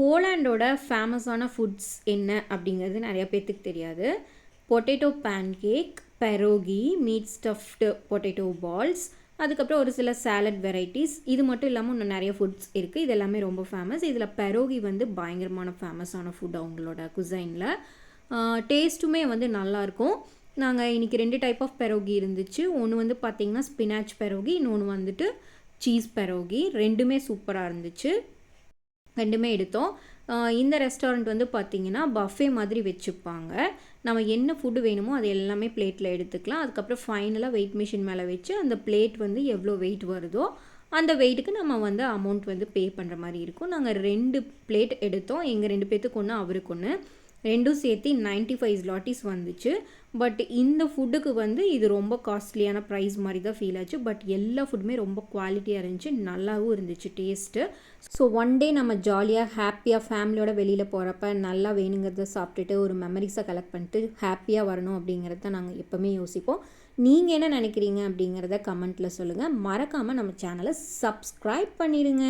போலாண்டோட ஃபேமஸான ஃபுட்ஸ் என்ன அப்படிங்கிறது நிறைய பேர்த்துக்கு தெரியாது. Potato pancake, pierogi, meat stuffed potato balls, அதுக்கப்புறம் ஒரு சில சாலட் வெரைட்டிஸ். இது மட்டும் இல்லாமல் இன்னும் நிறைய ஃபுட்ஸ் இருக்குது. இது எல்லாமே ரொம்ப ஃபேமஸ். இதில் பெரோகி வந்து பயங்கரமான ஃபேமஸான ஃபுட் அவங்களோட குசைனில். டேஸ்ட்டுமே வந்து நல்லாயிருக்கும். நாங்கள் இன்றைக்கி 2 டைப் ஆஃப் பெரோகி இருந்துச்சு. ஒன்று வந்து பார்த்திங்கன்னா ஸ்பினாச் பெரோகி, இன்னொன்று வந்துட்டு சீஸ் பெரோகி. ரெண்டுமே சூப்பராக இருந்துச்சு. ரெண்டுமே எடுத்தோம். இந்த ரெஸ்டாரண்ட் வந்து பார்த்திங்கன்னா பஃபே மாதிரி வச்சுப்பாங்க. நம்ம என்ன ஃபுட்டு வேணுமோ அது எல்லாமே பிளேட்டில் எடுத்துக்கலாம். அதுக்கப்புறம் ஃபைனலாக வெயிட் மிஷின் மேலே வச்சு அந்த பிளேட் வந்து எவ்வளோ வெயிட் வருதோ அந்த வெயிட்டுக்கு நம்ம வந்து அமௌண்ட் வந்து பே பண்ணுற மாதிரி இருக்கும். நாங்கள் 2 பிளேட் எடுத்தோம். எங்கள் 2 பேர்த்துக்கு ஒன்று, அவருக்கு ஒன்று. ரெண்டும் சேர்த்து 95 zlotys வந்துச்சு. பட் இந்த ஃபுட்டுக்கு வந்து இது ரொம்ப காஸ்ட்லியான ப்ரைஸ் மாதிரி தான் ஃபீல் ஆச்சு. பட் எல்லா ஃபுட்டுமே ரொம்ப குவாலிட்டியாக இருந்துச்சு, நல்லாவும் இருந்துச்சு டேஸ்ட்டு. ஸோ ஒன் டே நம்ம ஜாலியாக ஹாப்பியாக ஃபேமிலியோட வெளியில் போகிறப்ப நல்லா வேணுங்கிறத சாப்பிட்டுட்டு ஒரு மெமரிஸை கலெக்ட் பண்ணிட்டு ஹாப்பியாக வரணும் அப்படிங்கிறத தான் நாங்கள் எப்போவுமே யோசிப்போம். நீங்கள் என்ன நினைக்கிறீங்க அப்படிங்கிறத கமெண்ட்டில் சொல்லுங்கள். மறக்காமல் நம்ம சேனலை சப்ஸ்கிரைப் பண்ணிடுங்க.